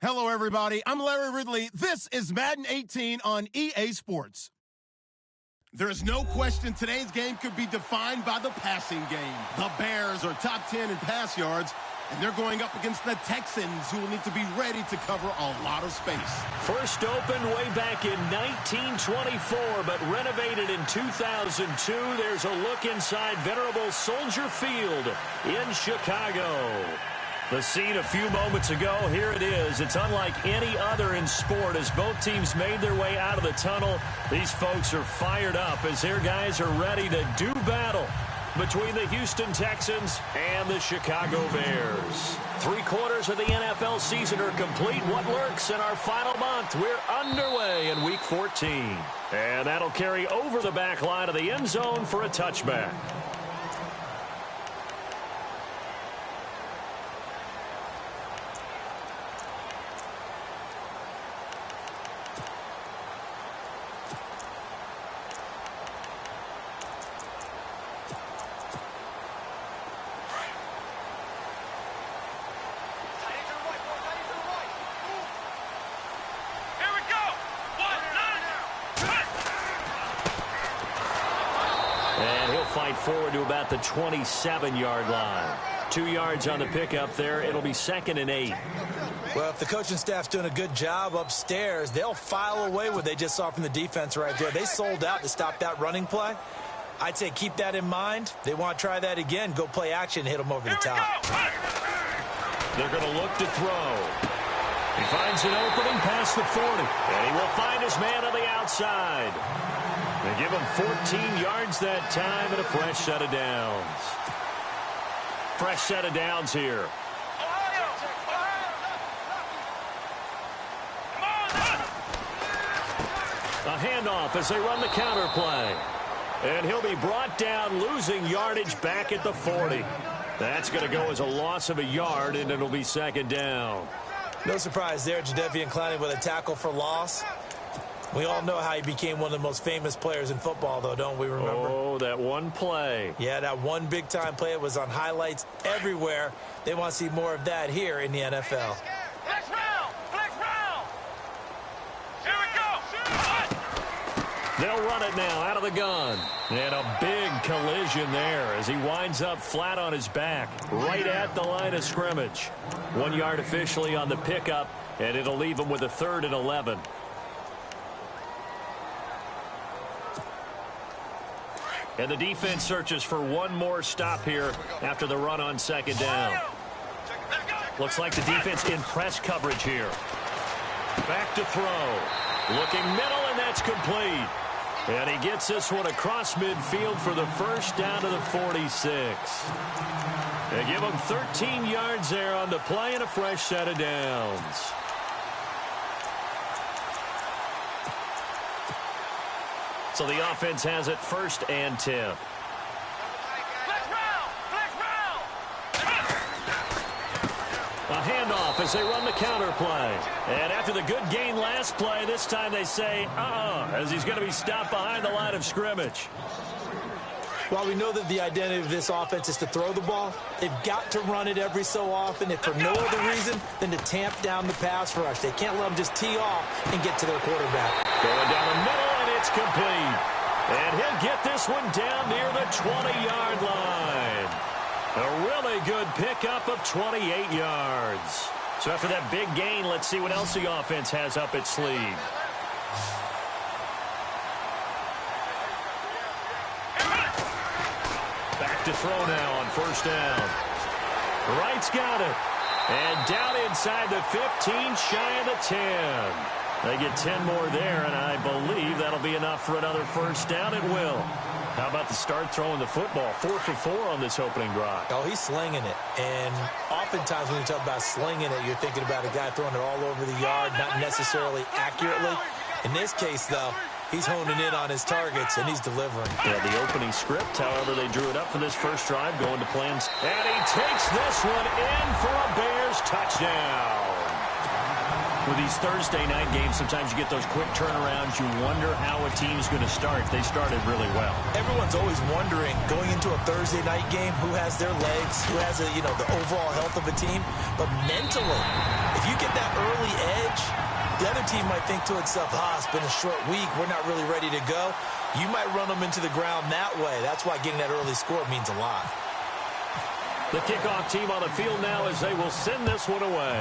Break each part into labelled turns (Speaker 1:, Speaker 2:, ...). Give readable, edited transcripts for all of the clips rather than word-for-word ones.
Speaker 1: Hello, everybody. I'm Larry Ridley. This is Madden 18 on EA Sports. There is no question today's game could be defined by the passing game. The Bears are top 10 in pass yards, and they're going up against the Texans, who will need to be ready to cover a lot of space.
Speaker 2: First opened way back in 1924, but renovated in 2002. There's a look inside venerable Soldier Field in Chicago. The scene a few moments ago, here it is. It's unlike any other in sport as both teams made their way out of the tunnel. These folks are fired up as their guys are ready to do battle between the Houston Texans and the Chicago Bears. 3/4 of the NFL season are complete. What lurks in our final month? We're underway in Week 14. And that'll carry over the back line of the end zone for a touchback. Fight forward to about the 27-yard line. 2 yards on the pickup there. It'll be 2nd and 8.
Speaker 3: Well, if the coaching staff's doing a good job upstairs, they'll file away what they just saw from the defense right there. They sold out to stop that running play. I'd say keep that in mind. They want to try that again. Go play action, hit them over the top.
Speaker 2: They're going to look to throw. He finds an opening past the 40. And he will find his man on the outside. They give him 14 yards that time and a fresh set of downs. Fresh set of downs here. A handoff as they run the counter play. And he'll be brought down, losing yardage back at the 40. That's going to go as a loss of a yard, and it'll be 2nd down.
Speaker 3: No surprise there, Jadeveon Clowney with a tackle for loss. We all know how he became one of the most famous players in football, though, don't we remember?
Speaker 2: Oh, that one play.
Speaker 3: Yeah, that one big-time play. It was on highlights everywhere. They want to see more of that here in the NFL.
Speaker 4: Flex round! Flex round! Here we go!
Speaker 2: They'll run it now out of the gun. And a big collision there as he winds up flat on his back, right at the line of scrimmage. 1 yard officially on the pickup, and it'll leave him with a 3rd and 11. And the defense searches for one more stop here after the run on 2nd down. Looks like the defense in press coverage here. Back to throw. Looking middle, and that's complete. And he gets this one across midfield for the first down to the 46. They give him 13 yards there on the play and a fresh set of downs. So the offense has it 1st and 10.
Speaker 4: Flex round! Flex round!
Speaker 2: A handoff as they run the counter play. And after the good gain last play, this time they say, as he's going to be stopped behind the line of scrimmage.
Speaker 3: While we know that the identity of this offense is to throw the ball, they've got to run it every so often, if for no other reason than to tamp down the pass rush. They can't let them just tee off and get to their quarterback.
Speaker 2: Going down the middle, and it's complete. And he'll get this one down near the 20-yard line. A really good pickup of 28 yards. So after that big gain, let's see what else the offense has up its sleeve. Back to throw now on 1st down. Wright's got it. And down inside the 15, shy of the 10. They get 10 more there, and I believe that'll be enough for another 1st down. It will. How about the start throwing the football? 4 for 4 on this opening drive.
Speaker 3: Oh, he's slinging it. And oftentimes when you talk about slinging it, you're thinking about a guy throwing it all over the yard, not necessarily accurately. In this case, though, he's honing in on his targets, and he's delivering.
Speaker 2: Yeah, the opening script, however, they drew it up for this first drive, going to plans. And he takes this one in for a Bears touchdown. With these Thursday night games, sometimes you get those quick turnarounds. You wonder how a team's going to start. They started really well.
Speaker 3: Everyone's always wondering, going into a Thursday night game, who has their legs, who has the overall health of a team. But mentally, if you get that early edge, the other team might think to itself, it's been a short week. We're not really ready to go. You might run them into the ground that way. That's why getting that early score means a lot.
Speaker 2: The kickoff team on the field now as they will send this one away.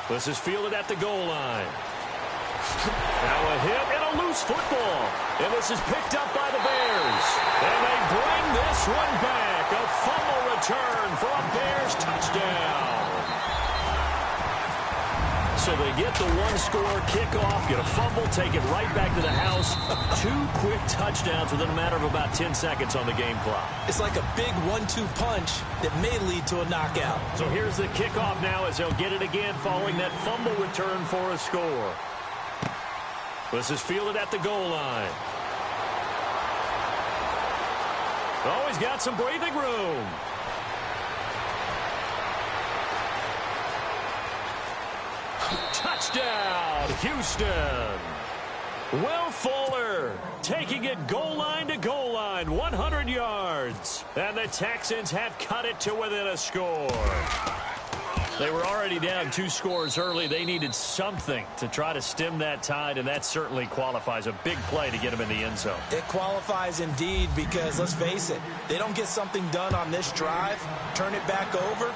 Speaker 2: This is fielded at the goal line. Now a hit and a loose football. And this is picked up by the Bears. And they bring this one back. A fumble return for a Bears touchdown. So they get the one-score kickoff, get a fumble, take it right back to the house. 2 quick touchdowns within a matter of about 10 seconds on the game clock.
Speaker 3: It's like a big 1-2 punch that may lead to a knockout.
Speaker 2: So here's the kickoff now as they'll get it again following that fumble return for a score. This is fielded at the goal line. Oh, he's got some breathing room. Touchdown, Houston. Will Fuller taking it goal line to goal line, 100 yards. And the Texans have cut it to within a score. They were already down 2 scores early. They needed something to try to stem that tide, and that certainly qualifies. A big play to get them in the end zone.
Speaker 3: It qualifies indeed because, let's face it, they don't get something done on this drive, turn it back over.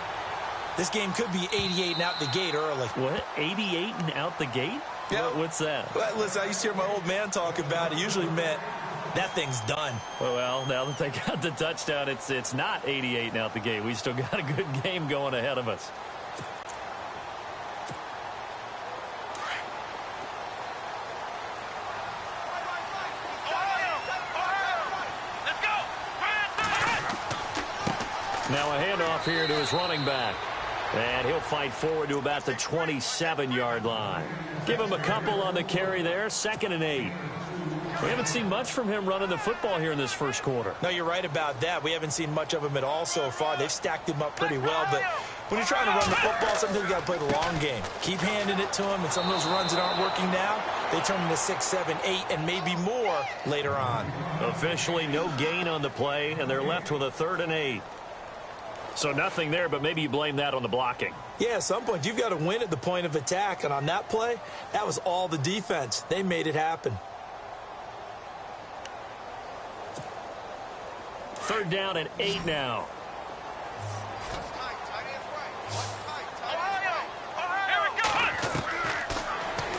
Speaker 3: This game could be 88 and out the gate early.
Speaker 2: What? 88 and out the gate?
Speaker 3: Yeah.
Speaker 2: What's that?
Speaker 3: Well, listen, I used to hear my old man talk about it. Usually meant that thing's done.
Speaker 2: Well, now that they got the touchdown, it's not 88 and out the gate. We still got a good game going ahead of us. Now a handoff here to his running back. And he'll fight forward to about the 27-yard line. Give him a couple on the carry there. 2nd and 8. We haven't seen much from him running the football here in this first quarter.
Speaker 3: No, you're right about that. We haven't seen much of him at all so far. They've stacked him up pretty well. But when you're trying to run the football, sometimes you got to play the long game. Keep handing it to him. And some of those runs that aren't working now, they turn into 6, 7, 8, and maybe more later on.
Speaker 2: Officially no gain on the play, and they're left with a 3rd and 8. So nothing there, but maybe you blame that on the blocking.
Speaker 3: Yeah, at some point, you've got to win at the point of attack. And on that play, that was all the defense. They made it happen.
Speaker 2: 3rd down and 8 now.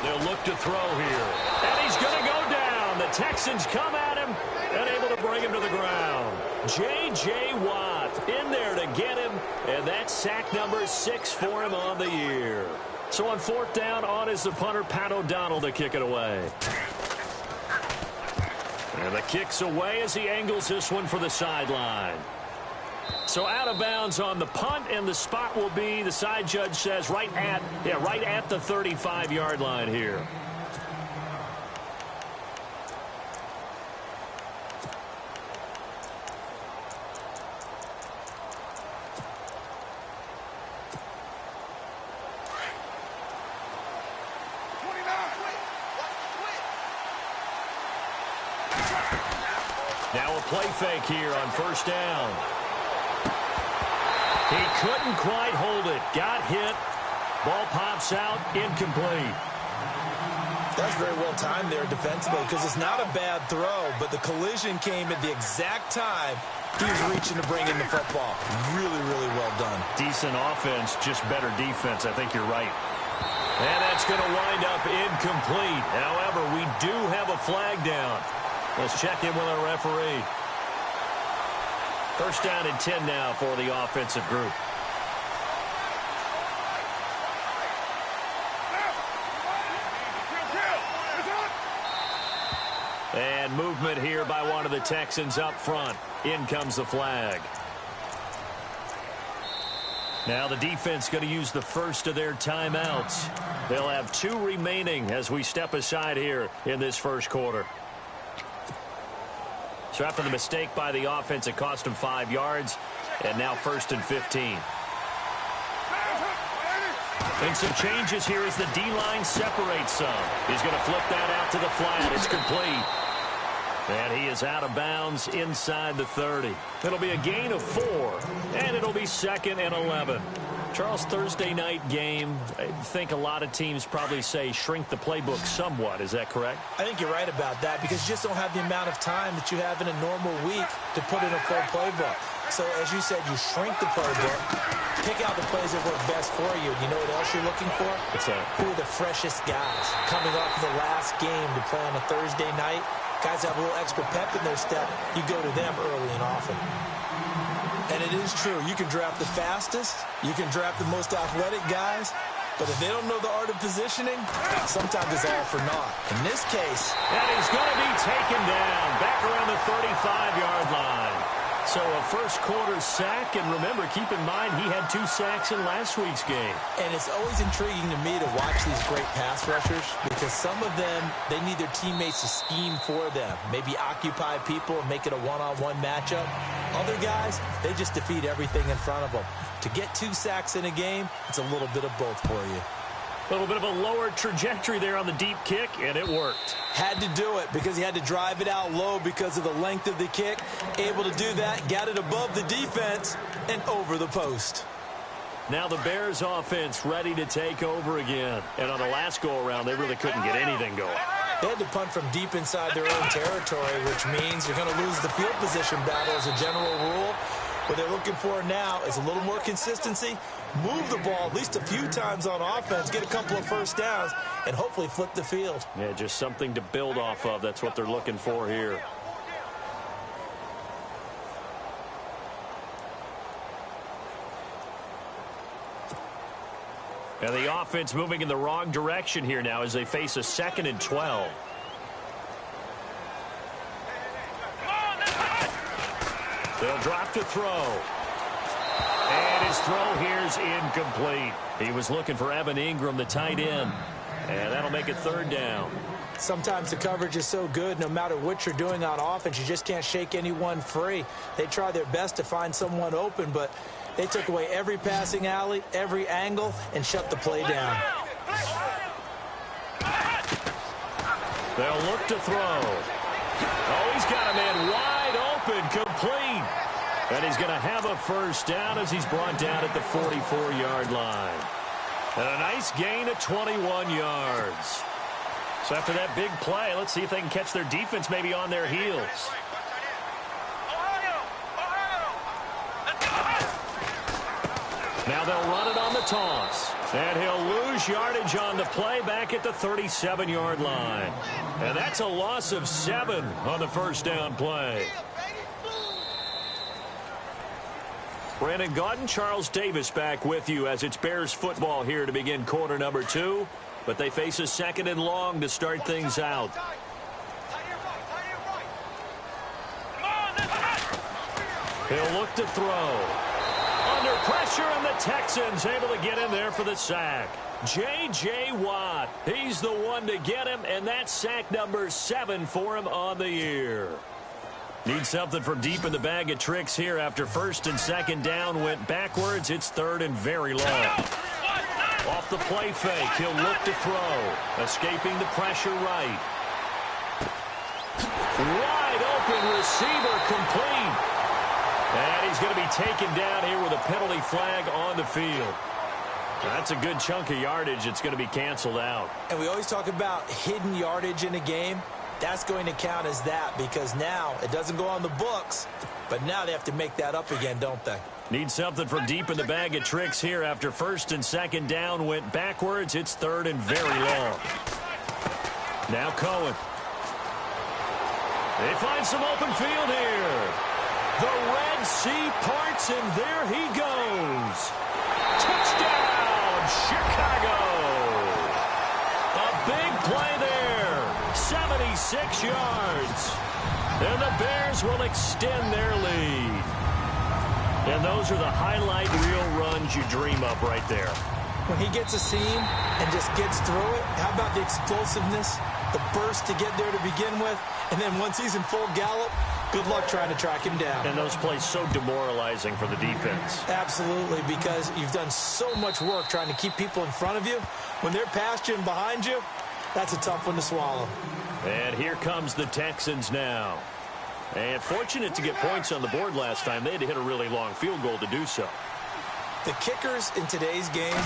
Speaker 2: They'll look to throw here. And he's going to go down. The Texans come at him and able to bring him to the ground. J.J. Watt in there to get him, and that's sack number 6 for him on the year. So on 4th down, on is the punter, Pat O'Donnell, to kick it away. And the kick's away as he angles this one for the sideline. So out of bounds on the punt, and the spot will be, the side judge says, right at the 35-yard line here. Now a play fake here on 1st down. He couldn't quite hold it. Got hit. Ball pops out. Incomplete.
Speaker 3: That's very well timed there defensively because it's not a bad throw, but the collision came at the exact time he was reaching to bring in the football. Really, really well done.
Speaker 2: Decent offense, just better defense. I think you're right. And that's going to wind up incomplete. However, we do have a flag down. Let's check in with our referee. 1st down and 10 now for the offensive group. And movement here by one of the Texans up front. In comes the flag. Now the defense going to use the first of their timeouts. They'll have 2 remaining as we step aside here in this first quarter. So after the mistake by the offense, it cost them 5 yards. And now 1st and 15. And some changes here as the D-line separates some. He's going to flip that out to the flat. It's complete. And he is out of bounds inside the 30. It'll be a gain of 4, and it'll be 2nd and 11. Charles, Thursday night game, I think a lot of teams probably say shrink the playbook somewhat. Is that correct?
Speaker 3: I think you're right about that because you just don't have the amount of time that you have in a normal week to put in a full playbook. So, as you said, you shrink the playbook, pick out the plays that work best for you. You know what else you're looking for?
Speaker 2: What's that?
Speaker 3: Who are the freshest guys coming off of the last game to play on a Thursday night? Guys have a little extra pep in their step. You go to them early and often. And it is true. You can draft the fastest. You can draft the most athletic guys. But if they don't know the art of positioning, sometimes it's all for naught. In this case.
Speaker 2: And he's going to be taken down back around the 35-yard line. So a first-quarter sack. And remember, keep in mind, he had 2 sacks in last week's game.
Speaker 3: And it's always intriguing to me to watch these great pass rushers because some of them, they need their teammates to scheme for them. Maybe occupy people and make it a one-on-one matchup. Other guys, they just defeat everything in front of them. To get 2 sacks in a game, it's a little bit of both for you.
Speaker 2: A little bit of a lower trajectory there on the deep kick, and it worked.
Speaker 3: Had to do it because he had to drive it out low because of the length of the kick. Able to do that, got it above the defense and over the post.
Speaker 2: Now the Bears offense ready to take over again. And on the last go-around, they really couldn't get anything going.
Speaker 3: They had to punt from deep inside their own territory, which means you're going to lose the field position battle as a general rule. What they're looking for now is a little more consistency, move the ball at least a few times on offense, get a couple of first downs, and hopefully flip the field.
Speaker 2: Yeah, just something to build off of. That's what they're looking for here. And the offense moving in the wrong direction here now as they face a 2nd and 12. They'll drop to throw. And his throw here is incomplete. He was looking for Evan Ingram, the tight end. And that'll make it 3rd down.
Speaker 3: Sometimes the coverage is so good, no matter what you're doing on offense, you just can't shake anyone free. They try their best to find someone open, but they took away every passing alley, every angle, and shut the play down.
Speaker 2: They'll look to throw. Oh, he's got a man wide open, complete. And he's going to have a first down as he's brought down at the 44-yard line. And a nice gain of 21 yards. So after that big play, let's see if they can catch their defense maybe on their heels. Now they'll run it on the toss. And he'll lose yardage on the play back at the 37-yard line. And that's a loss of 7 on the first down play. Brandon Gaudin, Charles Davis back with you as it's Bears football here to begin quarter number 2. But they face a 2nd and long to start things out. He'll look to throw. Under pressure, and the Texans able to get in there for the sack. J.J. Watt, he's the one to get him, and that's sack number 7 for him on the year. Need something from deep in the bag of tricks here after 1st and 2nd down went backwards. It's 3rd and very long. Off the play fake, he'll look to throw. Escaping the pressure right. Wide open receiver, complete. And he's going to be taken down here with a penalty flag on the field. That's a good chunk of yardage. It's going to be canceled out.
Speaker 3: And we always talk about hidden yardage in a game. That's going to count as that because now it doesn't go on the books, but now they have to make that up again, don't they?
Speaker 2: Need something from deep in the bag of tricks here after 1st and 2nd down went backwards. It's 3rd and very long. Now Cohen. They find some open field here. The Red Sea parts, and there he goes. Touchdown, Chicago. A big play there. 76 yards. And the Bears will extend their lead. And those are the highlight reel runs you dream of right there.
Speaker 3: When he gets a seam and just gets through it, how about the explosiveness, the burst to get there to begin with, and then once he's in full gallop, Good luck trying to track him down.
Speaker 2: And those plays so demoralizing for the defense.
Speaker 3: Absolutely, because you've done so much work trying to keep people in front of you. When they're past you and behind you, that's a tough one to swallow.
Speaker 2: And here comes the Texans now. And fortunate to get points on the board last time. They had to hit a really long field goal to do so.
Speaker 3: The kickers in today's game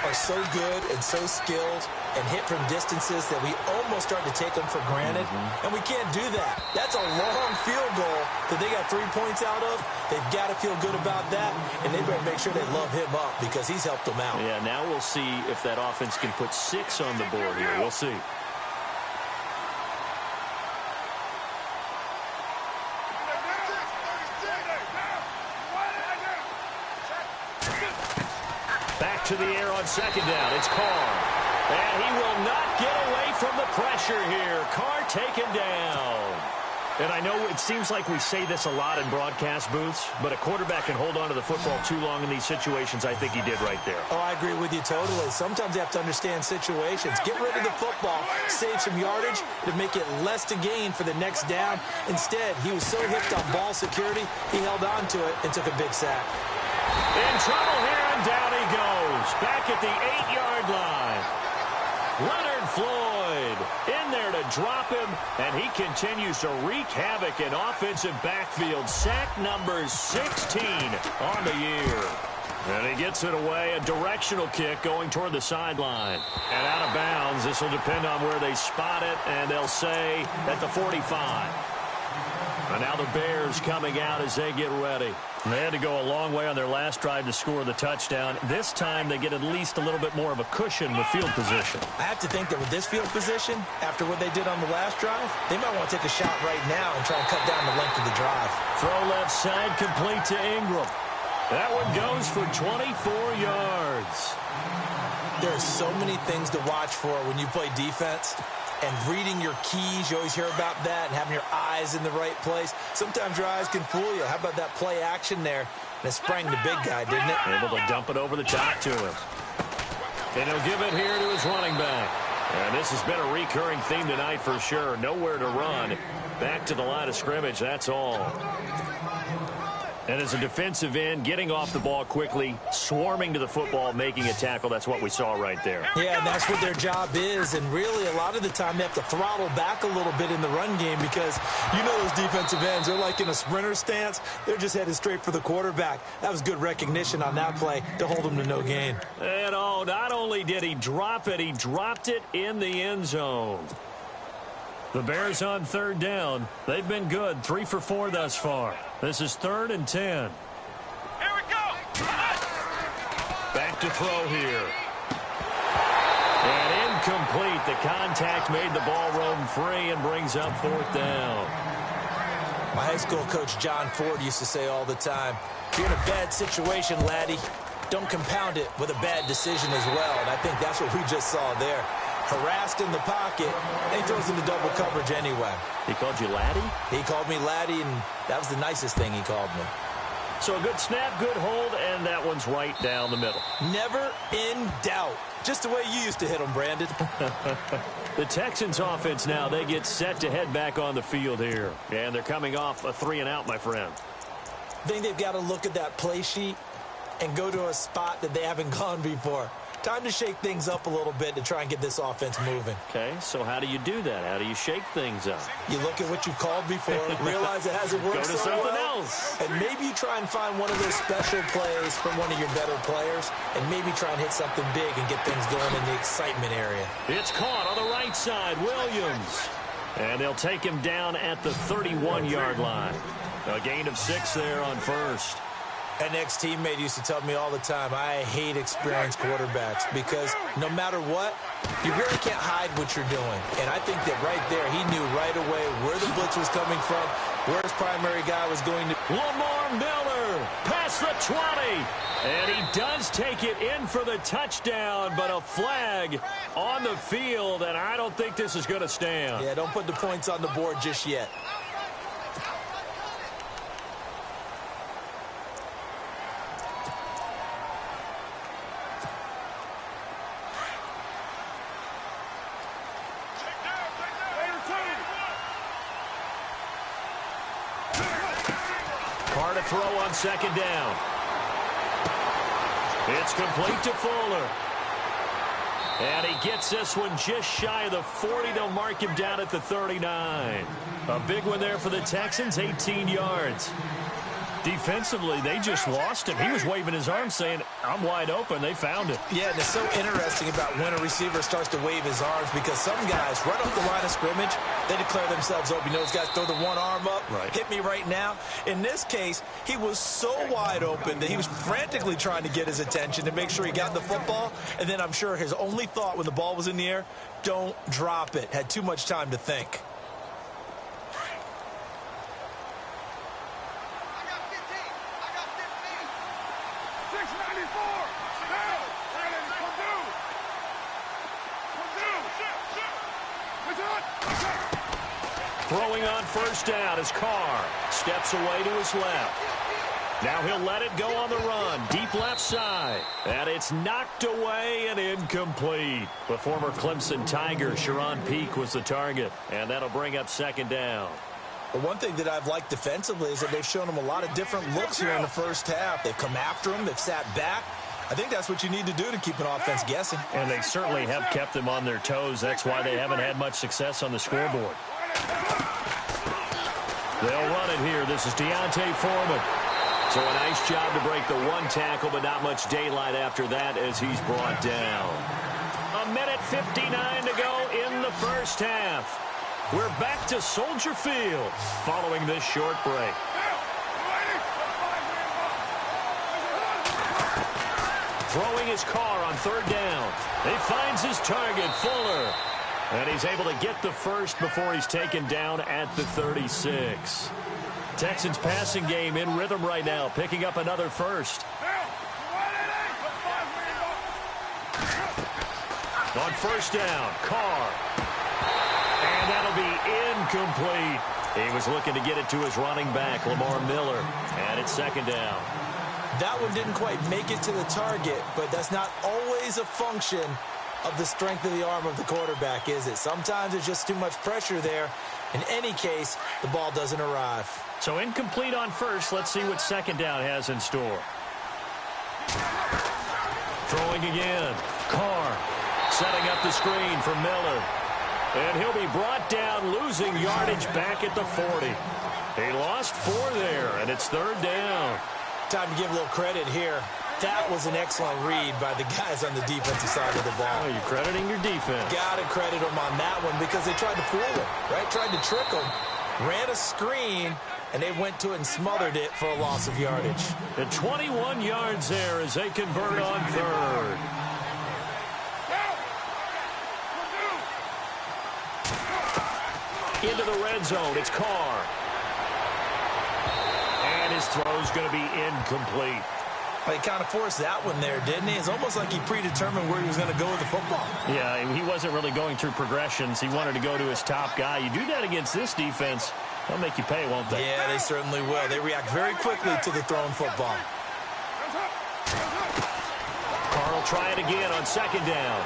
Speaker 3: are so good and so skilled and hit from distances that we almost start to take them for granted. And we can't do that. That's a long field goal that they got 3 points out of. They've got to feel good about that, and they better make sure they love him up because he's helped them out.
Speaker 2: Yeah, now we'll see if that offense can put 6 on the board here. We'll see. Back to the air on second down. It's Carr. And he will not get away from the pressure here. Carr taken down. And I know it seems like we say this a lot in broadcast booths, but a quarterback can hold on to the football too long in these situations. I think he did right there.
Speaker 3: Oh, I agree with you totally. Sometimes you have to understand situations. Get rid of the football, save some yardage to make it less to gain for the next down. Instead, he was so hipped on ball security, he held on to it and took a big sack.
Speaker 2: In trouble here, and down he goes. Back at the 8-yard line. Leonard Floyd in there to drop him, and he continues to wreak havoc in offensive backfield. Sack number 16 on the year. And he gets it away, a directional kick going toward the sideline. And out of bounds, this will depend on where they spot it, and they'll say at the 45. And now the Bears coming out as they get ready. They had to go a long way on their last drive to score the touchdown. This time they get at least a little bit more of a cushion with field position.
Speaker 3: I have to think that with this field position, after what they did on the last drive, they might want to take a shot right now and try and cut down the length of the drive.
Speaker 2: Throw left side complete to Ingram. That one goes for 24 yards.
Speaker 3: There are so many things to watch for when you play defense. And reading your keys, you always hear about that, and having your eyes in the right place. Sometimes your eyes can fool you. How about that play action there? And it sprang the big guy, didn't it?
Speaker 2: Able to dump it over the top to him. And he'll give it here to his running back. And this has been a recurring theme tonight for sure. Nowhere to run. Back to the line of scrimmage, that's all. And as a defensive end, getting off the ball quickly, swarming to the football, making a tackle, that's what we saw right there.
Speaker 3: Yeah, and that's what their job is. And really, a lot of the time, they have to throttle back a little bit in the run game because you know those defensive ends, they're like in a sprinter stance. They're just headed straight for the quarterback. That was good recognition on that play to hold them to no gain.
Speaker 2: And oh, not only did he drop it, he dropped it in the end zone. The Bears on third down. They've been good, 3 for 4 thus far. This is 3rd and 10.
Speaker 4: Here we go.
Speaker 2: Back to throw here. And incomplete. The contact made the ball roam free and brings up 4th down.
Speaker 3: My high school coach, John Ford, used to say all the time, if you're in a bad situation, laddie, don't compound it with a bad decision as well. And I think that's what we just saw there. Harassed in the pocket, and he throws into double coverage anyway.
Speaker 2: He called you laddie?
Speaker 3: He called me laddie, and that was the nicest thing he called me.
Speaker 2: So a good snap, good hold, and that one's right down the middle.
Speaker 3: Never in doubt. Just the way you used to hit them, Brandon.
Speaker 2: The Texans offense now, they get set to head back on the field here. And they're coming off a 3-and-out, my friend.
Speaker 3: I think they've got to look at that play sheet and go to a spot that they haven't gone before. Time to shake things up a little bit to try and get this offense moving.
Speaker 2: Okay, so how do you do that? How do you shake things up?
Speaker 3: You look at what you called before, realize it hasn't worked
Speaker 2: Go to
Speaker 3: so
Speaker 2: something
Speaker 3: well,
Speaker 2: else.
Speaker 3: and maybe you try and find one of those special plays from one of your better players, and maybe try and hit something big and get things going in the excitement area.
Speaker 2: It's caught on the right side, Williams. And they'll take him down at the 31-yard line. A gain of 6 there on first.
Speaker 3: An ex-teammate used to tell me all the time, I hate experienced quarterbacks because no matter what, you really can't hide what you're doing. And I think that right there, he knew right away where the blitz was coming from, where his primary guy was going to.
Speaker 2: Lamar Miller past the 20. And he does take it in for the touchdown, but a flag on the field, and I don't think this is going to stand.
Speaker 3: Yeah, don't put the points on the board just yet.
Speaker 2: Carr to throw on second down. It's complete to Fuller. And he gets this one just shy of the 40. They'll mark him down at the 39. A big one there for the Texans, 18 yards. Defensively, they just lost him. He was waving his arms saying, I'm wide open. They found it.
Speaker 3: Yeah, and it's so interesting about when a receiver starts to wave his arms because some guys, right off the line of scrimmage, they declare themselves open. You know, those guys throw the one arm up, hit me right now. In this case, he was so wide open that he was frantically trying to get his attention to make sure he got the football. And then I'm sure his only thought when the ball was in the air, don't drop it. Had too much time to think.
Speaker 2: Throwing on first down as Carr steps away to his left. Now he'll let it go on the run. Deep left side. And it's knocked away and incomplete. The former Clemson Tiger, Sharon Peak, was the target. And that'll bring up second down.
Speaker 3: But one thing that I've liked defensively is that they've shown him a lot of different looks here in the first half. They've come after him. They've sat back. I think that's what you need to do to keep an offense guessing.
Speaker 2: And they certainly have kept them on their toes. That's why they haven't had much success on the scoreboard. They'll run it here. This is Deontay Foreman. So a nice job to break the one tackle, but not much daylight after that as he's brought down. 1:59 to go in the first half. We're back to Soldier Field following this short break. Throwing his Carr on third down. He finds his target, Fuller. And he's able to get the first before he's taken down at the 36. Texans passing game in rhythm right now, picking up another first. On first down, Carr. And that'll be incomplete. He was looking to get it to his running back, Lamar Miller. And it's second down.
Speaker 3: That one didn't quite make it to the target, but that's not always a function of the strength of the arm of the quarterback, is it? Sometimes there's just too much pressure there. In any case, the ball doesn't arrive.
Speaker 2: So incomplete on first. Let's see what second down has in store. Throwing again. Carr setting up the screen for Miller. And he'll be brought down, losing yardage back at the 40. He lost 4 there, and it's third down.
Speaker 3: Time to give a little credit here. That was an excellent read by the guys on the defensive side of the ball.
Speaker 2: Oh, you're crediting your defense.
Speaker 3: Got to credit them on that one because they tried to fool him, right? Tried to trick him. Ran a screen, and they went to it and smothered it for a loss of yardage.
Speaker 2: And 21 yards there as they convert on third. Into the red zone, it's Carr. And his throw's going to be incomplete.
Speaker 3: He kind of forced that one there, didn't he? It's almost like he predetermined where he was going to go with the football.
Speaker 2: Yeah, he wasn't really going through progressions. He wanted to go to his top guy. You do that against this defense, they'll make you pay, won't they?
Speaker 3: Yeah, they certainly will. They react very quickly to the thrown football.
Speaker 2: Carr will try it again on second down.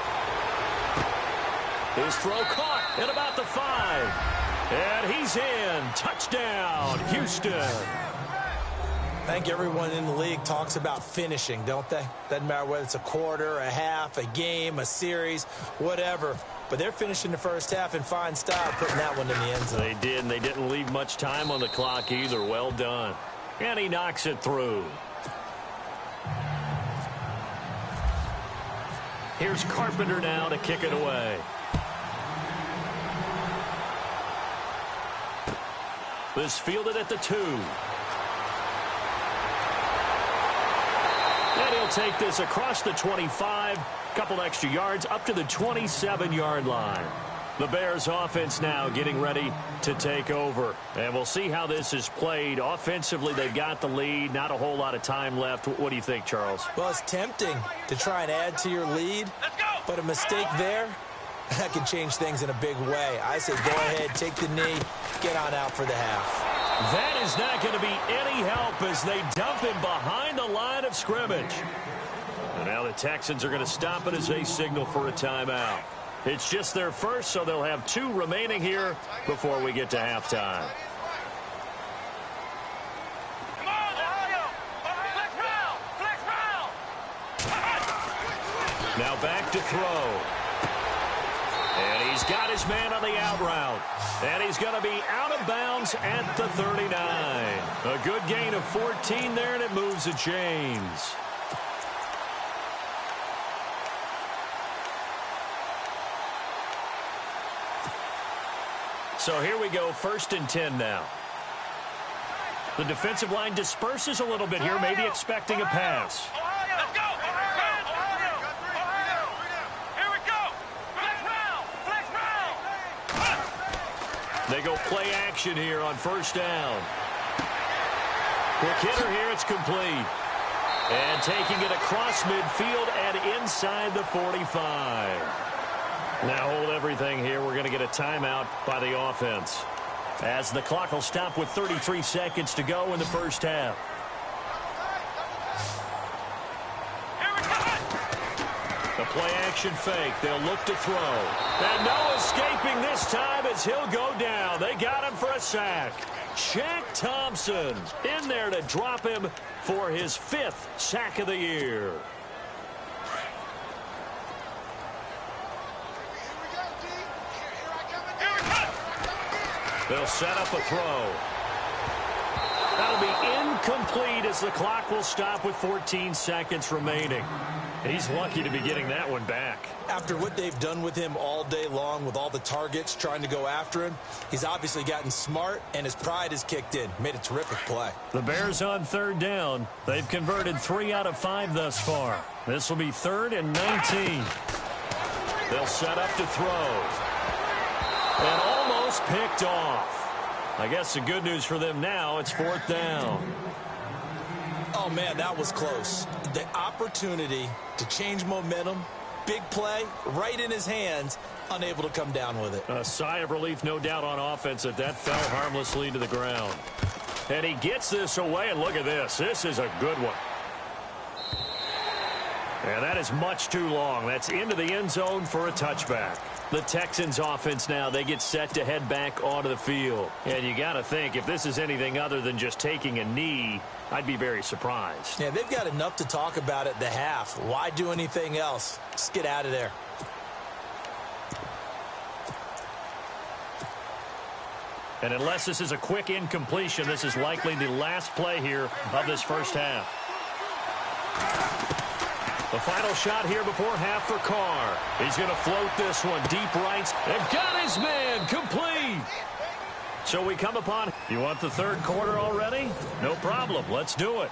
Speaker 2: His throw caught at about the 5. And he's in. Touchdown, Houston.
Speaker 3: I think everyone in the league talks about finishing, don't they? Doesn't matter whether it's a quarter, a half, a game, a series, whatever. But they're finishing the first half in fine style, putting that one in the end zone.
Speaker 2: They did, and they didn't leave much time on the clock either. Well done. And he knocks it through. Here's Carpenter now to kick it away. This fielded at the 2. And he'll take this across the 25, couple extra yards up to the 27-yard line. The Bears offense now getting ready to take over. And we'll see how this is played. Offensively, they've got the lead. Not a whole lot of time left. What do you think, Charles?
Speaker 3: Well, it's tempting to try and add to your lead. But a mistake there, that can change things in a big way. I say go ahead, take the knee, get on out for the half.
Speaker 2: That is not going to be any help as they dump him behind the line of scrimmage. And now the Texans are going to stop it as they signal for a timeout. It's just their first, so they'll have 2 remaining here before we get to halftime. Now back to throw. And he's got his man on the out route. And he's going to be out of bounds at the 39. A good gain of 14 there, and it moves the chains. So here we go, 1st and 10 now. The defensive line disperses a little bit here, maybe expecting a pass.
Speaker 4: Let's go. Here we go. Flex round.
Speaker 2: They go play action here on 1st down. Quick hitter here, it's complete. And taking it across midfield and inside the 45. Now hold everything here. We're going to get a timeout by the offense, as the clock will stop with 33 seconds to go in the 1st half. The play action fake. They'll look to throw. And no escaping this time as he'll go down. They got him for a sack. Shaq Thompson in there to drop him for his 5th sack of the year. They'll set up a throw. That'll be incomplete as the clock will stop with 14 seconds remaining. He's lucky to be getting that one back.
Speaker 3: After what they've done with him all day long with all the targets trying to go after him, he's obviously gotten smart and his pride has kicked in. Made a terrific play.
Speaker 2: The Bears on 3rd down. They've converted 3 out of 5 thus far. This will be 3rd and 19. They'll set up to throw. And almost picked off. I guess the good news for them now, it's 4th down.
Speaker 3: Oh, man, that was close. The opportunity to change momentum, big play, right in his hands, unable to come down with it.
Speaker 2: A sigh of relief, no doubt, on offense that fell harmlessly to the ground. And he gets this away, and look at this. This is a good one. And that is much too long. That's into the end zone for a touchback. The Texans offense now, they get set to head back onto the field. And you got to think, if this is anything other than just taking a knee, I'd be very surprised.
Speaker 3: Yeah, they've got enough to talk about at the half. Why do anything else? Just get out of there.
Speaker 2: And unless this is a quick incompletion, this is likely the last play here of this 1st half. The final shot here before half for Carr. He's going to float this one deep right. And got his man complete. So we come upon, you want the 3rd quarter already? No problem. Let's do it.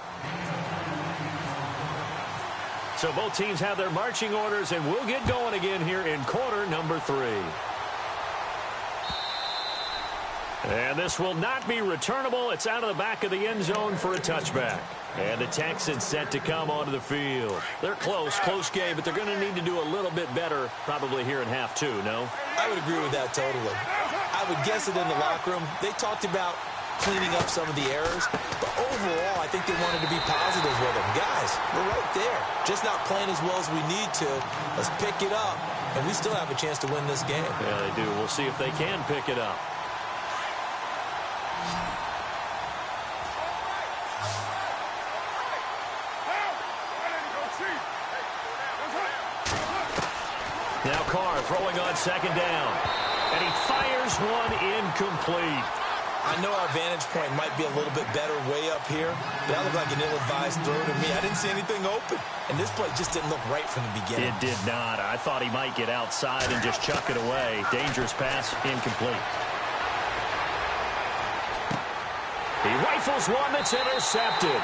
Speaker 2: So both teams have their marching orders, and we'll get going again here in quarter number 3. And this will not be returnable. It's out of the back of the end zone for a touchback. And the Texans set to come onto the field. They're close game, but they're going to need to do a little bit better probably here in half 2, no?
Speaker 3: I would agree with that totally. I would guess it in the locker room. They talked about cleaning up some of the errors, but overall, I think they wanted to be positive with them. Guys, we're right there. Just not playing as well as we need to. Let's pick it up, and we still have a chance to win this game.
Speaker 2: Yeah, they do. We'll see if they can pick it up. Now Carr throwing on 2nd down. And he fires one incomplete.
Speaker 3: I know our vantage point might be a little bit better way up here, but that looked like an ill-advised throw to me. I didn't see anything open. And this play just didn't look right from the beginning.
Speaker 2: It did not. I thought he might get outside and just chuck it away. Dangerous pass, incomplete. He rifles one that's intercepted.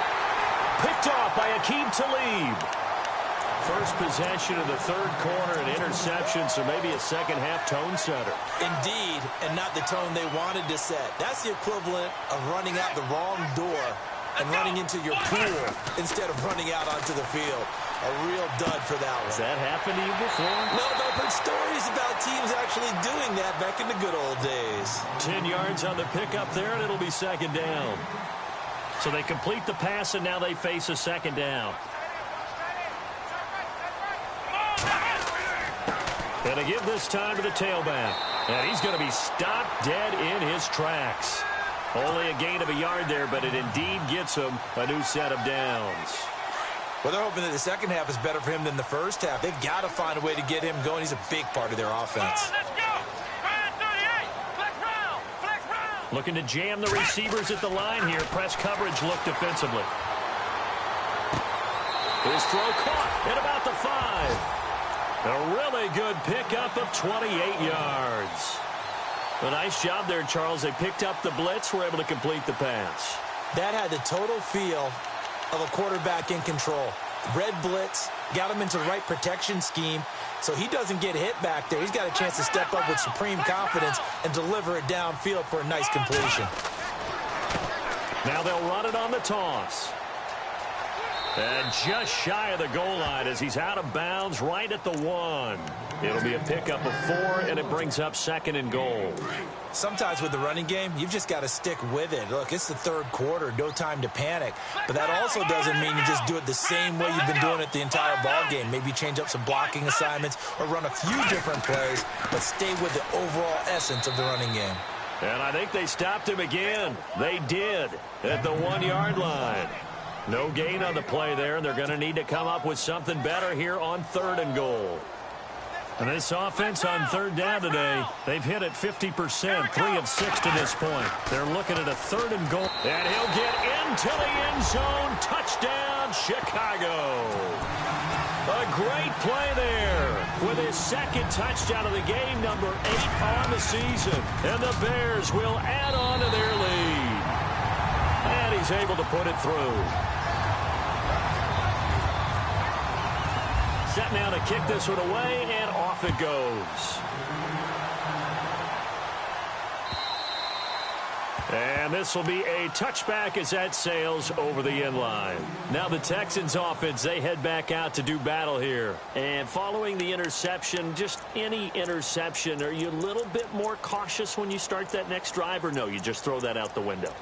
Speaker 2: Picked off by Aqib Talib. First possession of the 3rd quarter, an interception, so maybe a 2nd half tone setter.
Speaker 3: Indeed, and not the tone they wanted to set. That's the equivalent of running out the wrong door and running into your pool instead of running out onto the field. A real dud for that one.
Speaker 2: Has that happened to you before?
Speaker 3: No, but I've heard stories about teams actually doing that back in the good old days.
Speaker 2: 10 yards on the pickup there, and it'll be 2nd down. So they complete the pass, and now they face a 2nd down. And to give this time to the tailback. And he's going to be stopped dead in his tracks. Only a gain of a yard there, but it indeed gets him a new set of downs.
Speaker 3: Well, they're hoping that the second half is better for him than the first half. They've got to find a way to get him going. He's a big part of their offense.
Speaker 4: Let's go. Ryan 38. Flex round. Flex round.
Speaker 2: Looking to jam the receivers at the line here. Press coverage look defensively. His throw caught at about the 5. A really good pickup of 28 yards. A nice job there, Charles. They picked up the blitz, were able to complete the pass.
Speaker 3: That had the total feel of a quarterback in control. Red blitz, got him into the right protection scheme, so he doesn't get hit back there. He's got a chance to step up with supreme confidence and deliver it downfield for a nice completion.
Speaker 2: Now they'll run it on the toss. And just shy of the goal line as he's out of bounds right at the 1. It'll be a pickup of 4, and it brings up 2nd and goal.
Speaker 3: Sometimes with the running game, you've just got to stick with it. Look, it's the third quarter, no time to panic. But that also doesn't mean you just do it the same way you've been doing it the entire ball game. Maybe change up some blocking assignments or run a few different plays, but stay with the overall essence of the running game.
Speaker 2: And I think they stopped him again. They did at the 1-yard line. No gain on the play there, and they're going to need to come up with something better here on 3rd and goal. And this offense on 3rd down today, they've hit it 50%, 3 of 6 to this point. They're looking at a 3rd and goal. And he'll get into the end zone. Touchdown, Chicago. A great play there with his 2nd touchdown of the game, number 8 on the season. And the Bears will add on to their lead. And he's able to put it through. Set now to kick this one away, and off it goes. And this will be a touchback as that sails over the end line. Now the Texans offense, they head back out to do battle here. And following the interception, just any interception, are you a little bit more cautious when you start that next drive, or no, you just throw that out the window?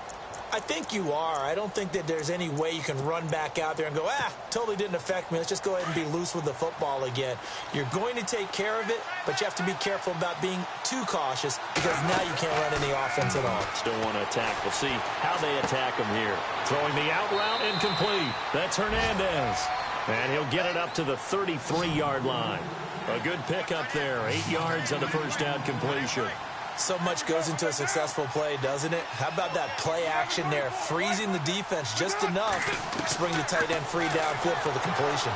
Speaker 3: I think you are. I don't think that there's any way you can run back out there and go, totally didn't affect me. Let's just go ahead and be loose with the football again. You're going to take care of it, but you have to be careful about being too cautious because now you can't run any offense at all.
Speaker 2: Still want to attack. We'll see how they attack him here. Throwing the out route incomplete. That's Hernandez. And he'll get it up to the 33-yard line. A good pickup there. 8 yards on the first down completion.
Speaker 3: So much goes into a successful play, doesn't it? How about that play action there? Freezing the defense just enough to bring the tight end free downfield for the completion.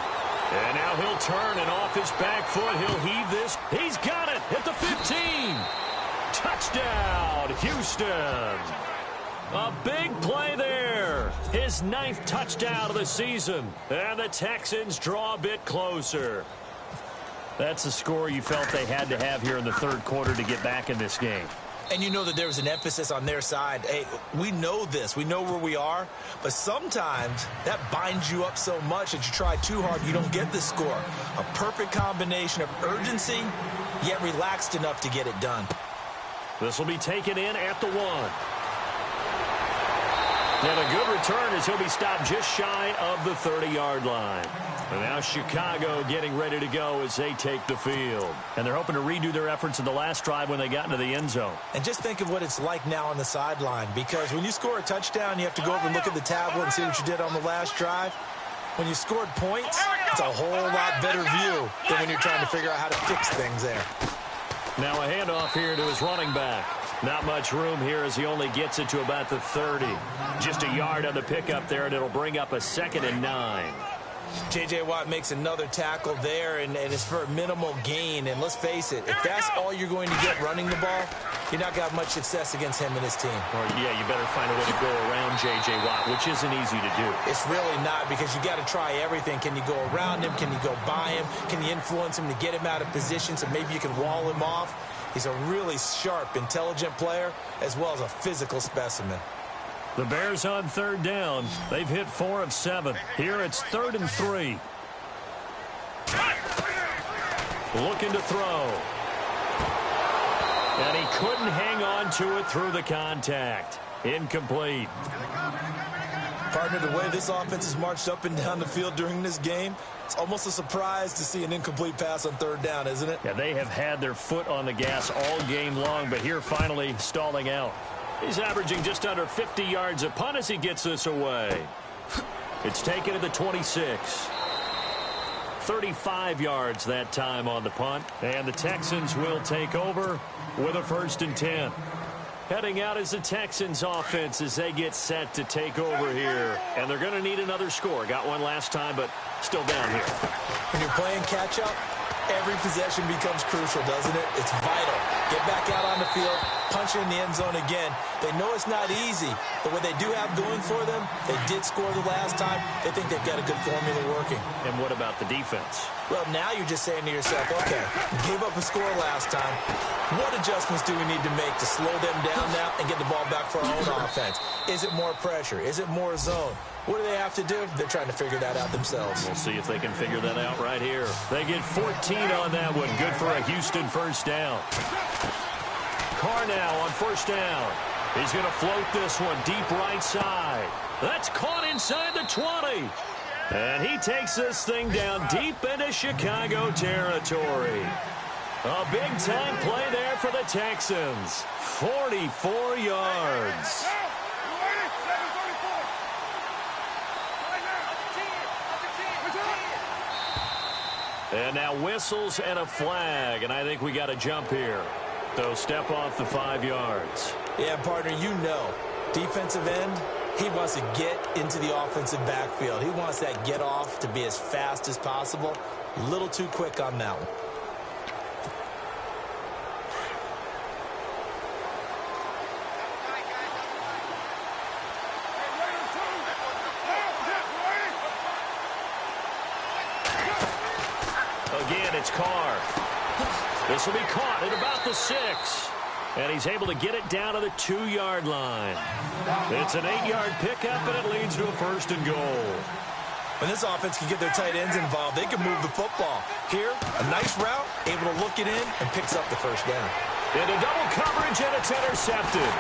Speaker 2: And now he'll turn, and off his back foot, he'll heave this. He's got it at the 15. Touchdown, Houston. A big play there. His 9th touchdown of the season. And the Texans draw a bit closer. That's the score you felt they had to have here in the 3rd quarter to get back in this game.
Speaker 3: And you know that there was an emphasis on their side. Hey, we know this. We know where we are. But sometimes that binds you up so much that you try too hard, you don't get the score. A perfect combination of urgency, yet relaxed enough to get it done.
Speaker 2: This will be taken in at the 1. And a good return as he'll be stopped just shy of the 30-yard line. And now Chicago getting ready to go as they take the field. And they're hoping to redo their efforts in the last drive when they got into the end zone.
Speaker 3: And just think of what it's like now on the sideline, because when you score a touchdown, you have to go over and look at the tablet and see what you did on the last drive. When you scored points, it's a whole lot better view than when you're trying to figure out how to fix things there.
Speaker 2: Now a handoff here to his running back. Not much room here as he only gets it to about the 30. Just a yard on the pickup there, and it'll bring up a 2nd and 9.
Speaker 3: J.J. Watt makes another tackle there, and it's for a minimal gain. And let's face it, if that's all you're going to get running the ball, you're not going to have much success against him and his team.
Speaker 2: Or, yeah, you better find a way to go around J.J. Watt, which isn't easy to do.
Speaker 3: It's really not, because you got to try everything. Can you go around him? Can you go by him? Can you influence him to get him out of position so maybe you can wall him off? He's a really sharp, intelligent player, as well as a physical specimen.
Speaker 2: The Bears on 3rd down. They've hit 4 of 7. Here it's 3rd and 3. Looking to throw. And he couldn't hang on to it through the contact. Incomplete.
Speaker 3: Partner, the way this offense has marched up and down the field during this game, it's almost a surprise to see an incomplete pass on 3rd down, isn't it?
Speaker 2: Yeah, they have had their foot on the gas all game long, but here finally stalling out. He's averaging just under 50 yards a punt as he gets this away. It's taken at the 26. 35 yards that time on the punt. And the Texans will take over with a 1st and 10. Heading out is the Texans offense as they get set to take over here. And they're going to need another score. Got one last time, but still down here.
Speaker 3: When you're playing catch-up, every possession becomes crucial, doesn't it? It's vital. Get back out on the field, punch it in the end zone again. They know it's not easy, but what they do have going for them, they did score the last time. They think they've got a good formula working.
Speaker 2: And what about the defense?
Speaker 3: Well, now you're just saying to yourself, okay, gave up a score last time. What adjustments do we need to make to slow them down now and get the ball back for our own offense? Is it more pressure? Is it more zone? What do they have to do? They're trying to figure that out themselves.
Speaker 2: We'll see if they can figure that out right here. They get 14 on that one. Good for a Houston 1st down. Carr now on 1st down. He's going to float this one deep right side. That's caught inside the 20. And he takes this thing down deep into Chicago territory. A big-time play there for the Texans. 44 yards. And now whistles and a flag, and I think we got to jump here. So step off the 5 yards.
Speaker 3: Yeah, partner, you know, defensive end, he wants to get into the offensive backfield. He wants that get off to be as fast as possible. A little too quick on that one.
Speaker 2: Again, it's Carr. This will be caught at about the 6. And he's able to get it down to the 2-yard line. It's an 8-yard pickup, and it leads to a 1st and goal.
Speaker 3: When this offense can get their tight ends involved, they can move the football. Here, a nice route, able to look it in, and picks up the 1st down.
Speaker 2: Into double coverage, and it's intercepted.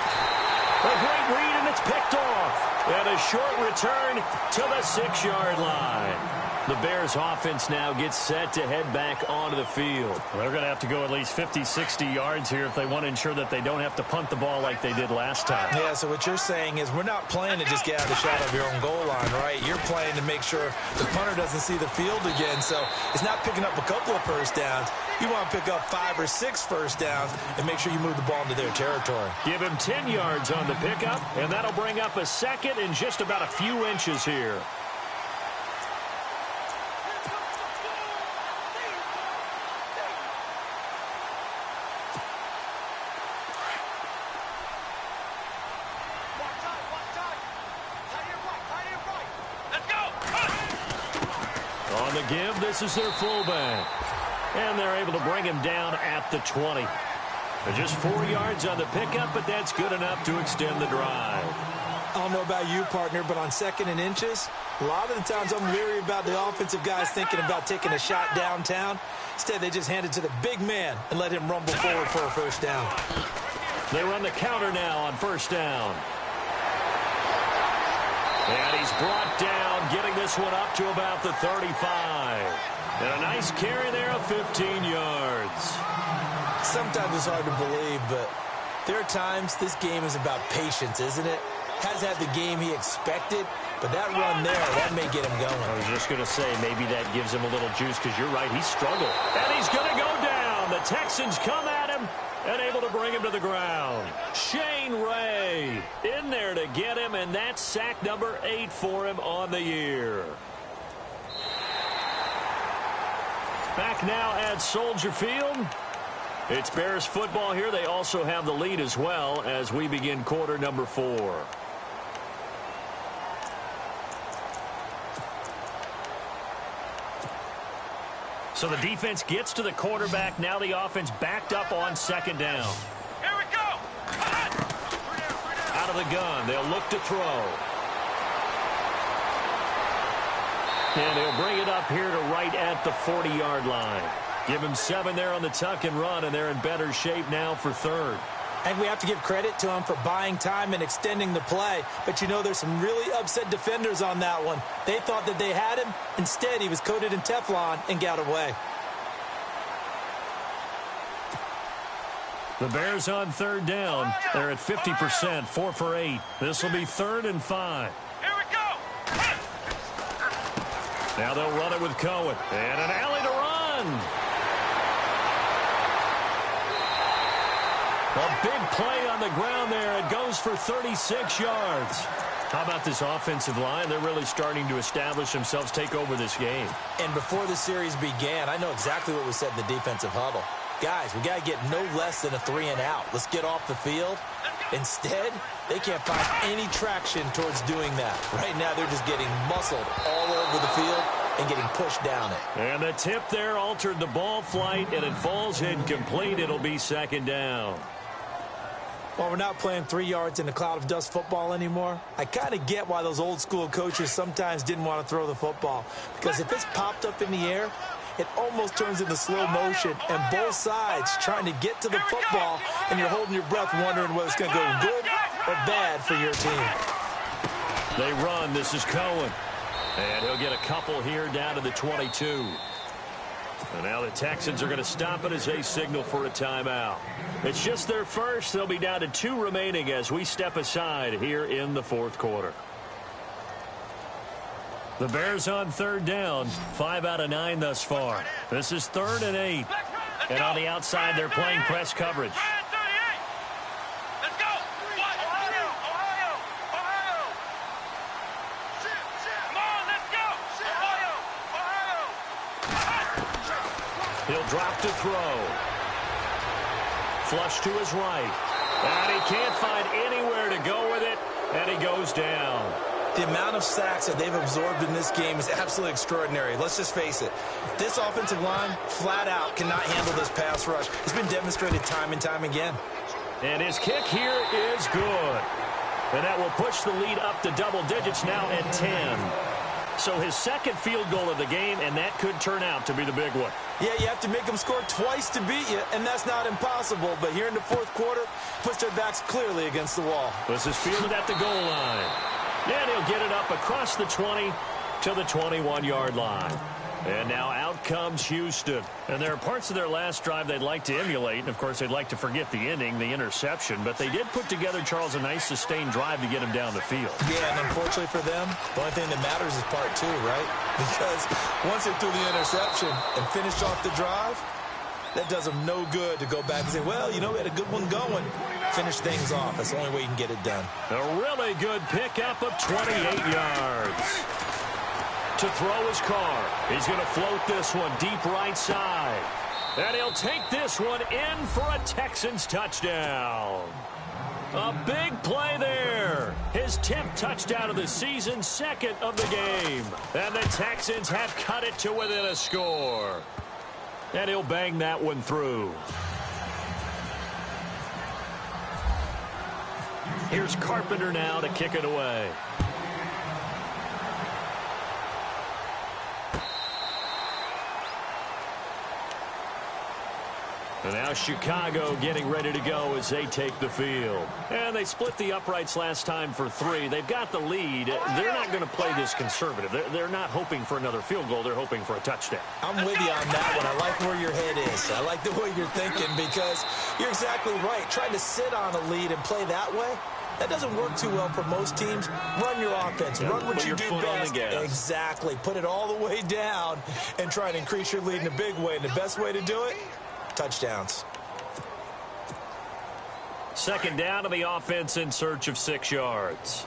Speaker 2: A great read, and it's picked off. And a short return to the 6-yard line. The Bears offense now gets set to head back onto the field. They're going to have to go at least 50, 60 yards here if they want to ensure that they don't have to punt the ball like they did last time.
Speaker 3: Yeah, so what you're saying is we're not playing to just get out of the shadow of your own goal line, right? You're playing to make sure the punter doesn't see the field again. So it's not picking up a couple of 1st downs. You want to pick up 5 or 6 1st downs and make sure you move the ball into their territory.
Speaker 2: Give him 10 yards on the pickup, and that'll bring up a 2nd in just about a few inches here. On the give, this is their fullback. And they're able to bring him down at the 20. They're just 4 yards on the pickup, but that's good enough to extend the drive.
Speaker 3: I don't know about you, partner, but on 2nd and inches, a lot of the times I'm leery about the offensive guys thinking about taking a shot downtown. Instead, they just hand it to the big man and let him rumble forward for a 1st down.
Speaker 2: They run the counter now on 1st down. And he's brought down, getting this one up to about the 35. And a nice carry there of 15 yards.
Speaker 3: Sometimes it's hard to believe, but there are times this game is about patience, isn't it? Has had the game he expected, but that run there, that may get him going.
Speaker 2: I was just going to say, maybe that gives him a little juice, because you're right, he struggled. And he's going to go down. The Texans come at him and able to bring him to the ground. Shane Ray in there to get him, and that's sack number 8 for him on the year. Back now at Soldier Field. It's Bears football here. They also have the lead as well as we begin quarter number 4. So the defense gets to the quarterback. Now the offense backed up on 2nd down.
Speaker 4: Here we go.
Speaker 2: Out of the gun. They'll look to throw. And he'll bring it up here to right at the 40-yard line. Give him 7 there on the tuck and run, and they're in better shape now for 3rd.
Speaker 3: And we have to give credit to him for buying time and extending the play. But, you know, there's some really upset defenders on that one. They thought that they had him. Instead, he was coated in Teflon and got away.
Speaker 2: The Bears on 3rd down. They're at 50%, 4 for 8. This will be 3rd and 5.
Speaker 4: Here we go.
Speaker 2: Now they'll run it with Cohen. And an alley to run. A big play on the ground there. It goes for 36 yards. How about this offensive line? They're really starting to establish themselves, take over this game.
Speaker 3: And before the series began, I know exactly what was said in the defensive huddle. Guys, we got to get no less than a 3-and-out. Let's get off the field. Instead, they can't find any traction towards doing that. Right now, they're just getting muscled all over the field and getting pushed down it.
Speaker 2: And the tip there altered the ball flight, and it falls incomplete. It'll be second down.
Speaker 3: While we're not playing 3 yards in a cloud of dust football anymore, I kind of get why those old school coaches sometimes didn't want to throw the football. Because if it's popped up in the air, it almost turns into slow motion, and both sides trying to get to the football, and you're holding your breath wondering whether it's going to go good or bad for your team.
Speaker 2: They run. This is Cohen. And he'll get a couple here down to the 22. And now the Texans are going to stop it as they signal for a timeout. It's just their first. They'll be down to 2 remaining as we step aside here in the fourth quarter. The Bears on third down. 5 out of 9 thus far. This is 3rd and 8. And on the outside, they're playing press coverage.
Speaker 4: Let's go. Ohio. Come on, let's go. Ohio.
Speaker 2: He'll drop to throw. Flush to his right. And he can't find anywhere to go with it. And he goes down.
Speaker 3: The amount of sacks that they've absorbed in this game is absolutely extraordinary. Let's just face it. This offensive line, flat out, cannot handle this pass rush. It's been demonstrated time and time again.
Speaker 2: And his kick here is good. And that will push the lead up to double digits now at 10. So his second field goal of the game, and that could turn out to be the big one.
Speaker 3: Yeah, you have to make them score twice to beat you, and that's not impossible. But here in the fourth quarter, puts their backs clearly against the wall.
Speaker 2: This is fielded at the goal line. And he'll get it up across the 20 to the 21-yard line. And now out comes Houston. And there are parts of their last drive they'd like to emulate. And, of course, they'd like to forget the ending, the interception. But they did put together, Charles, a nice sustained drive to get him down the field.
Speaker 3: Yeah, and unfortunately for them, the only thing that matters is part 2, right? Because once they threw the interception and finished off the drive, that does them no good to go back and say, well, you know, we had a good one going. Finish things off. That's the only way you can get it done.
Speaker 2: A really good pickup of 28 yards. To throw his car. He's going to float this one deep right side. And he'll take this one in for a Texans touchdown. A big play there. His 10th touchdown of the season, 2nd of the game. And the Texans have cut it to within a score. And he'll bang that one through. Here's Carpenter now to kick it away. And now Chicago getting ready to go as they take the field. And they split the uprights last time for 3. They've got the lead. They're not going to play this conservative. They're not hoping for another field goal. They're hoping for a touchdown.
Speaker 3: I'm with you on that one. I like where your head is. I like the way you're thinking because you're exactly right. Trying to sit on a lead and play that way, that doesn't work too well for most teams. Run your offense.
Speaker 2: Yeah,
Speaker 3: run what you do best.
Speaker 2: Exactly.
Speaker 3: Put it all the way down and try to increase your lead in a big way. And the best way to do it, touchdowns.
Speaker 2: Second down to the offense in search of 6 yards.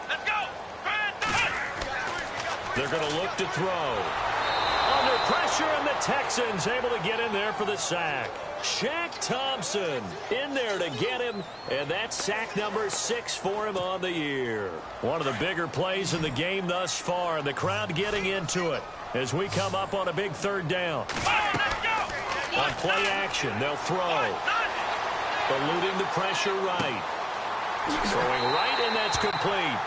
Speaker 4: Let's go.
Speaker 2: They're going to look to throw. Under pressure, and the Texans able to get in there for the sack. Shaq Thompson in there to get him, and that's sack number 6 for him on the year. One of the bigger plays in the game thus far, and the crowd getting into it as we come up on a big 3rd down. On play action, they'll throw. Eluding the pressure right. Throwing right, and that's complete.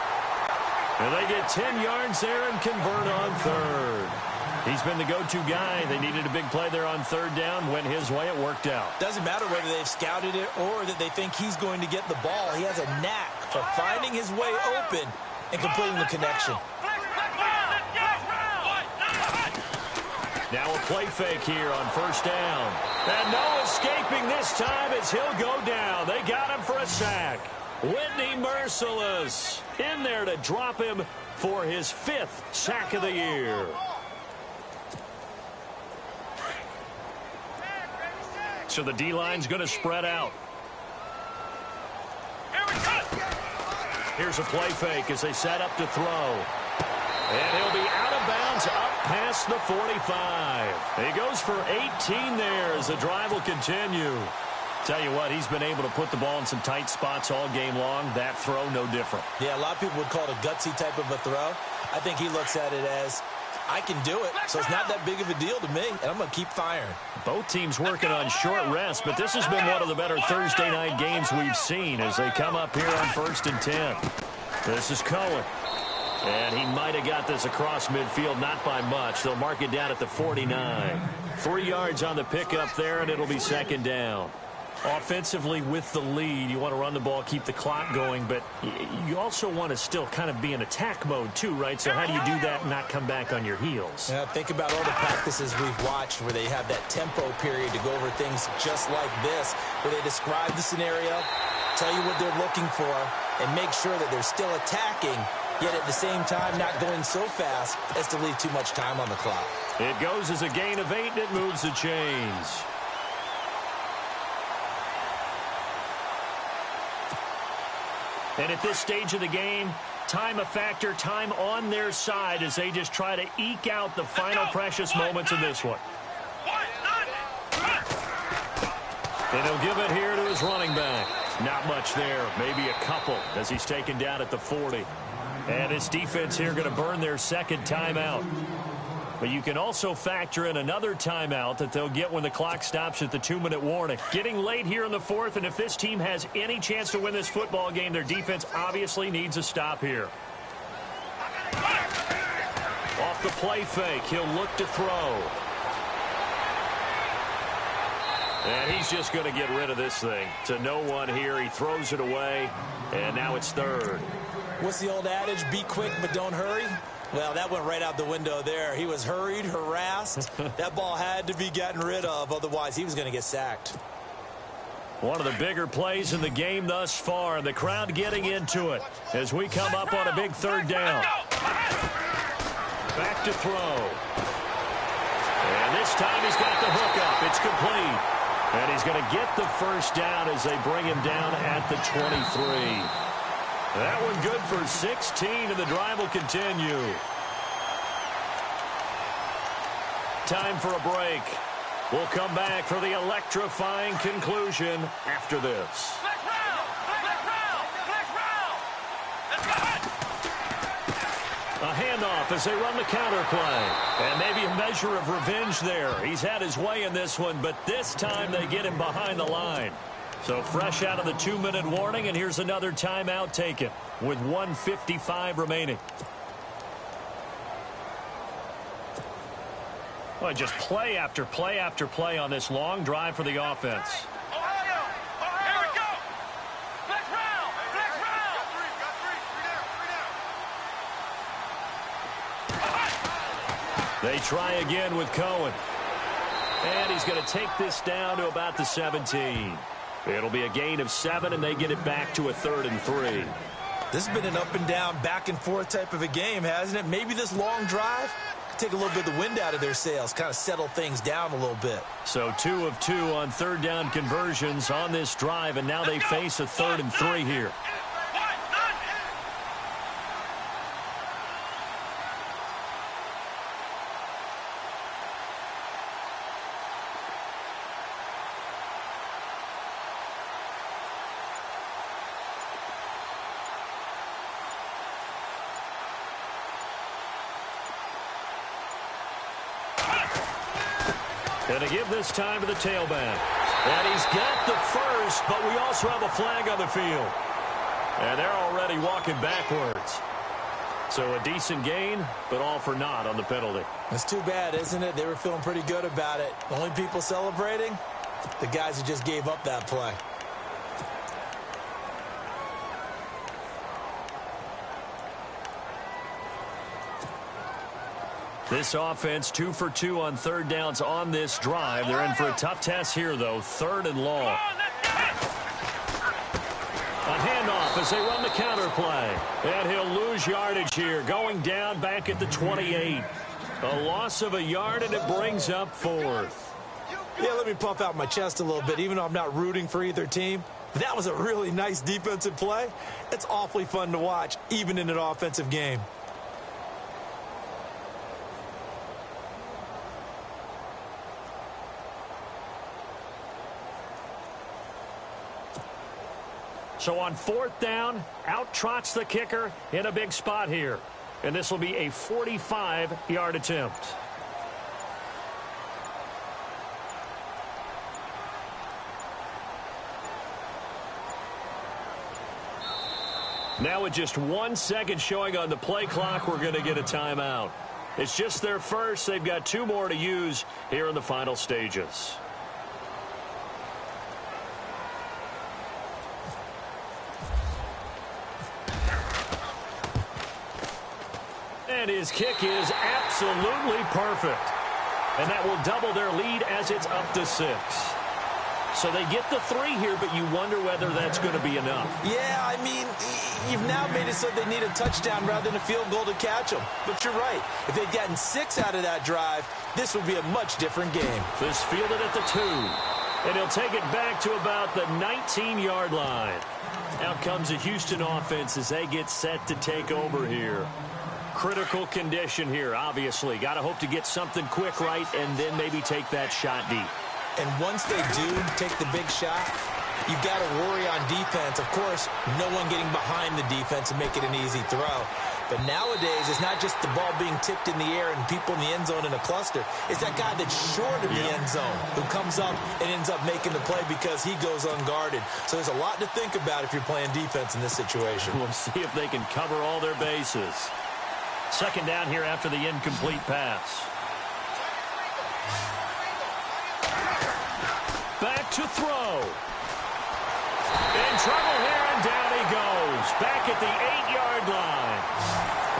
Speaker 2: And they get 10 yards there and convert on 3rd. He's been the go-to guy. They needed a big play there on 3rd down. Went his way. It worked out.
Speaker 3: Doesn't matter whether they've scouted it or that they think he's going to get the ball. He has a knack for finding his way open and completing the connection.
Speaker 2: Now a play fake here on 1st down. And no escaping this time as he'll go down. They got him for a sack. Whitney Merciless in there to drop him for his 5th sack of the year. So the D-line's going to spread out. Here's a play fake as they set up to throw. And he'll be out of bounds up past the 45. He goes for 18 there as the drive will continue. Tell you what, he's been able to put the ball in some tight spots all game long. That throw, no different.
Speaker 3: Yeah, a lot of people would call it a gutsy type of a throw. I think he looks at it as, I can do it, so it's not that big of a deal to me, and I'm going to keep firing.
Speaker 2: Both teams working on short rest, but this has been one of the better Thursday night games we've seen as they come up here on 1st and 10. This is Cohen. And he might have got this across midfield, not by much. They'll mark it down at the 49. 3 yards on the pickup there, and it'll be 2nd down. Offensively with the lead, you want to run the ball, keep the clock going, but you also want to still kind of be in attack mode too, right? So how do you do that and not come back on your heels?
Speaker 3: Yeah, think about all the practices we've watched where they have that tempo period to go over things just like this, where they describe the scenario, tell you what they're looking for, and make sure that they're still attacking, yet at the same time not going so fast as to leave too much time on the clock.
Speaker 2: It goes as a gain of 8, and it moves the chains. And at this stage of the game, time a factor, time on their side as they just try to eke out the final precious moments of this one. And he'll give it here to his running back. Not much there, maybe a couple as he's taken down at the 40. And this defense here going to burn their 2nd timeout. But you can also factor in another timeout that they'll get when the clock stops at the 2-minute warning. Getting late here in the 4th, and if this team has any chance to win this football game, their defense obviously needs a stop here. Off the play fake, he'll look to throw. And he's just going to get rid of this thing. To no one here, he throws it away, and now it's 3rd.
Speaker 3: What's the old adage, be quick but don't hurry? Well, that went right out the window there. He was hurried, harassed. That ball had to be gotten rid of, otherwise he was going to get sacked.
Speaker 2: One of the bigger plays in the game thus far, and the crowd getting into it as we come up on a big 3rd down. Back to throw. And this time he's got the hook up. It's complete. And he's going to get the 1st down as they bring him down at the 23. That one good for 16, and the drive will continue. Time for a break. We'll come back for the electrifying conclusion after this. A handoff as they run the counter play. And maybe a measure of revenge there. He's had his way in this one, but this time they get him behind the line. So fresh out of the 2-minute warning, and here's another timeout taken with 1:55 remaining. Well, just play after play after play on this long drive for the offense.
Speaker 4: Ohio! Here we go! Flex round! Flex round!
Speaker 2: They try again with Cohen. And he's going to take this down to about the 17. It'll be a gain of 7, and they get it back to a 3rd and 3.
Speaker 3: This has been an up and down, back and forth type of a game, hasn't it? Maybe this long drive take a little bit of the wind out of their sails, kind of settle things down a little bit.
Speaker 2: So 2 of 2 on 3rd down conversions on this drive, and now they face a 3rd and 3 here. And to give this time to the tailback. And he's got the 1st, but we also have a flag on the field. And they're already walking backwards. So a decent gain, but all for naught on the penalty.
Speaker 3: It's too bad, isn't it? They were feeling pretty good about it. The only people celebrating, the guys who just gave up that play.
Speaker 2: This offense 2 for 2 on 3rd downs on this drive. They're in for a tough test here, though. 3rd and long. A handoff off as they run the counter play. And he'll lose yardage here, going down back at the 28. A loss of a yard, and it brings up 4th.
Speaker 3: Yeah, let me puff out my chest a little bit, even though I'm not rooting for either team. That was a really nice defensive play. It's awfully fun to watch, even in an offensive game.
Speaker 2: So on 4th down, out trots the kicker in a big spot here. And this will be a 45-yard attempt. Now with just 1 second showing on the play clock, we're going to get a timeout. It's just their first. They've got 2 more to use here in the final stages. And his kick is absolutely perfect. And that will double their lead as it's up to 6. So they get the 3 here, but you wonder whether that's going to be enough.
Speaker 3: Yeah, I mean, you've now made it so they need a touchdown rather than a field goal to catch them. But you're right. If they'd gotten 6 out of that drive, this would be a much different game.
Speaker 2: This fielded at the 2. And he'll take it back to about the 19-yard line. Out comes the Houston offense as they get set to take over here. Critical condition here, obviously. Got to hope to get something quick right and then maybe take that shot deep.
Speaker 3: And once they do take the big shot, you've got to worry on defense. Of course, no one getting behind the defense and make it an easy throw. But nowadays, it's not just the ball being tipped in the air and people in the end zone in a cluster. It's that guy that's short of the end zone who comes up and ends up making the play because he goes unguarded. So there's a lot to think about if you're playing defense in this situation.
Speaker 2: We'll see if they can cover all their bases. 2nd down here after the incomplete pass. Back to throw. In trouble here, and down he goes. Back at the 8-yard line.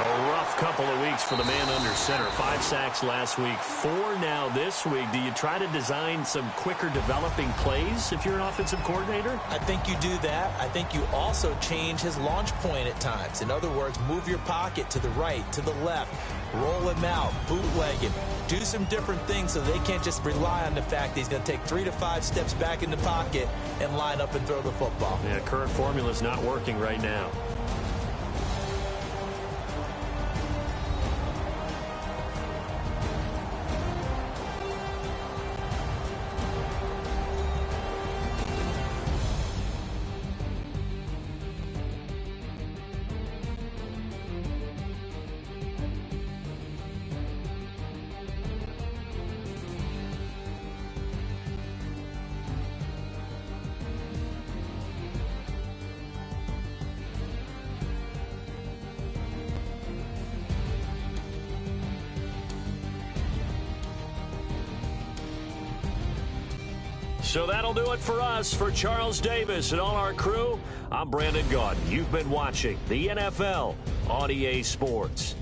Speaker 2: A rough couple of weeks for the man under center. 5 sacks last week, 4 now this week. Do you try to design some quicker developing plays if you're an offensive coordinator?
Speaker 3: I think you do that. I think you also change his launch point at times. In other words, move your pocket to the right, to the left, roll him out, bootleg him. Do some different things so they can't just rely on the fact that he's going to take 3 to 5 steps back in the pocket and line up and throw the football.
Speaker 2: Yeah, current formula is not working right now. So that'll do it for us. For Charles Davis and all our crew, I'm Brandon Gaudin. You've been watching the NFL on EA Sports.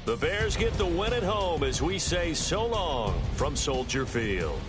Speaker 2: The Bears get the win at home as we say so long from Soldier Field.